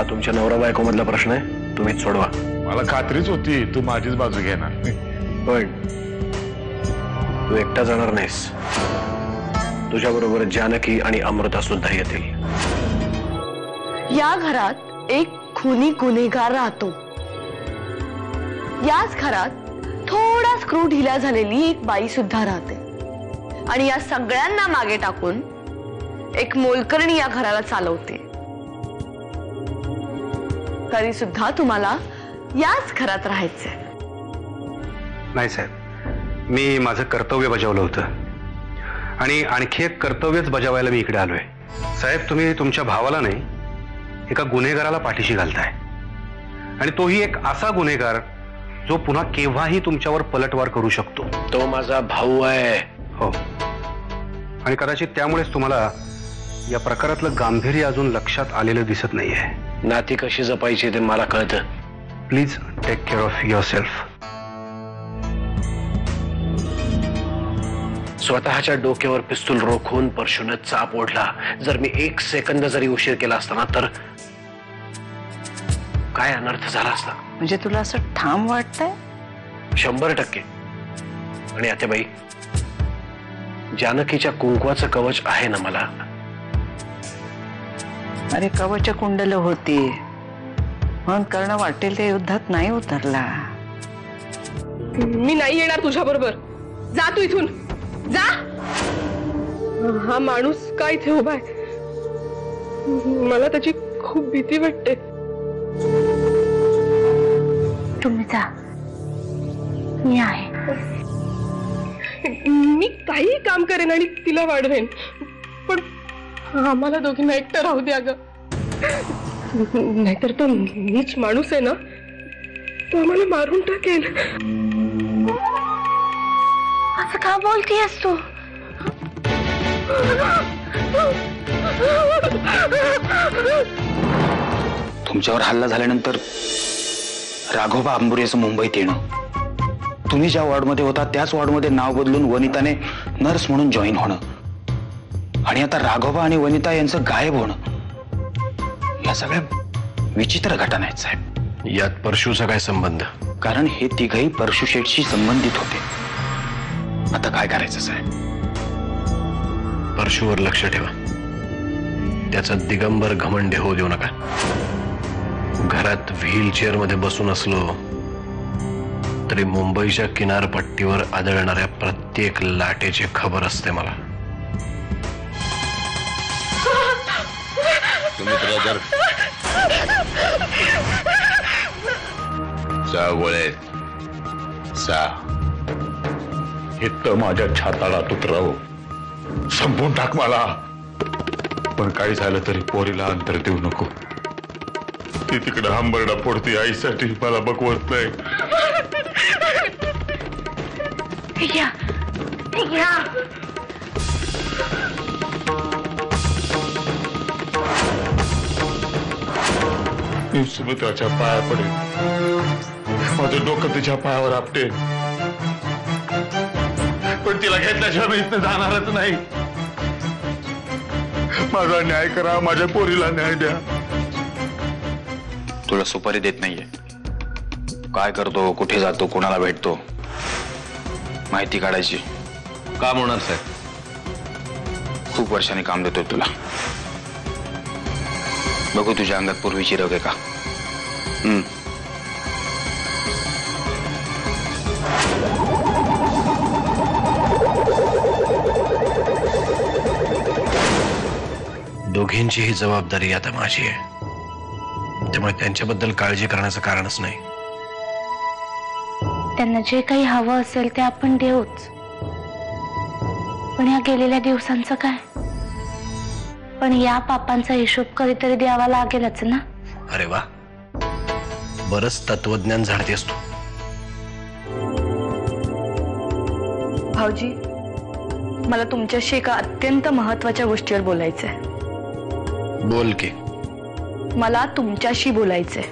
हा तुमच्या नवरा बायको मधला प्रश्न आहे, तुम्हीच सोडवा. मला खात्रीच होती तू माझीच बाजू घेणार. पण तू एकटा जाणार नाहीस. तुझ्या बरोबर जानकी आणि अमृता सुद्धा येतील. या घरात एक खुनी गुन्हेगार राहतो. याच घरात थोडा स्क्रू ढिला झालेली एक बाई सुद्धा राहते. आणि या सगळ्यांना मागे टाकून एक मोलकरणी या घराला चालवते. तरी सुद्धा तुम्हाला याच घरात राहायचंय. नाही साहेब, मी माझं कर्तव्य बजावलं होतं आणि आणखी एक कर्तव्यच बजावायला मी इकडे आलोय. साहेब, तुम्ही तुमच्या भावाला नाही, एका गुन्हेगाराला पाठीशी घालताय. आणि तोही एक असा गुन्हेगार जो पुन्हा केव्हाही तुमच्यावर पलटवार करू शकतो. तो माझा भाऊ आहे. हो, आणि कदाचित त्यामुळेच तुम्हाला या प्रकारातलं गांभीर्य अजून लक्षात आलेलं दिसत नाहीये. नाती कशी जपायची ते मला कळतं. Please take care of yourself. स्वतःच्या डोक्यावर पिस्तूल रोखून परशुने चाप ओढला. जर मी 1 सेकंद जरी उशीर केला असताना तर काय अनर्थ झाला असता. म्हणजे तुला असं ठाम वाटतंय? 100%. आणि आत्याबाई, जानकीच्या कुंकवाचं कवच आहे ना मला. अरे कवच कुंडल होती म्हणून कर्ण वाटेल त्या युद्धात नाही उतरला. मी नाही येणार तुझ्या बरोबर. जा तू इथून, जा. हा माणूस काय इथे उभा आहे? मला त्याची खूप भीती वाटते. तुम्ही जा, मी आहे. मी काही काम करेन आणि तिला वाढवेन, पण आम्हाला दोघींना एकटं राहू द्या ग. नाहीतर तो नीच माणूस आहे ना, तो आम्हाला मारून टाकेल. असं का बोलतीयस तू? तुमच्यावर हल्ला झाल्यानंतर राघोबा आंबुरेचं मुंबईत येणं, तुम्ही ज्या वॉर्डमध्ये होता त्याच वॉर्डमध्ये नाव बदलून वनिताने नर्स म्हणून जॉईन होणं, आणि आता राघोबा आणि वनिता यांचं गायब होणं, या सगळ्या विचित्र घटना आहेत साहेब. यात परशूचा काय संबंध? कारण हे तिघही परशू शेठशी संबंधित होते. आता काय करायचं साहेब? परशूवर लक्ष ठेवा. त्याचा दिगंबर घमंड होऊ देऊ नका. घरात व्हीलचेअर मध्ये बसून असलो तरी मुंबईच्या किनारपट्टीवर आदळणाऱ्या प्रत्येक लाटेची खबर असते मला. तुम्ही जर सा गोळे सा इथं माझ्या छाताला उतरव, संपून टाक मला. पण काही झालं तरी पोरीला अंतर देऊ नको. ती तिकडे हंबरडा फोडती आईसाठी, मला बघवत नाही. या, या. मी सुमित्राच्या पाया पडेल. माझं डोकं तिच्या पायावर आपटे, पण तिला घेतल्याशिवाय मी इथं जाणारच नाही. माझा न्याय करा, माझ्या पोरीला न्याय द्या. तुला सुपारी देत नाहीये. काय करतो, कुठे जातो, कोणाला भेटतो, माहिती काढायची. काम होणार साहेब. खूप वर्षांनी काम देतोय तुला. बघू तुझ्या अंगात पूर्वीची रग आहे का. दोघींची ही जबाबदारी आता माझी आहे. त्यामुळे त्यांच्याबद्दल काळजी करण्याचं कारणच नाही. त्यांना जे काही हवं असेल ते आपण देऊच. पण या गेलेल्या दिवसांचं काय? पण या पापांचा हिशोब कधीतरी द्यावा लागेलच ना. अरे वा, बरंच तत्वज्ञान झाडतेस तू. भाऊजी, मला तुमच्याशी एका अत्यंत महत्वाच्या गोष्टीवर बोलायचंय. बोल की. मला तुमच्याशी बोलायचंय.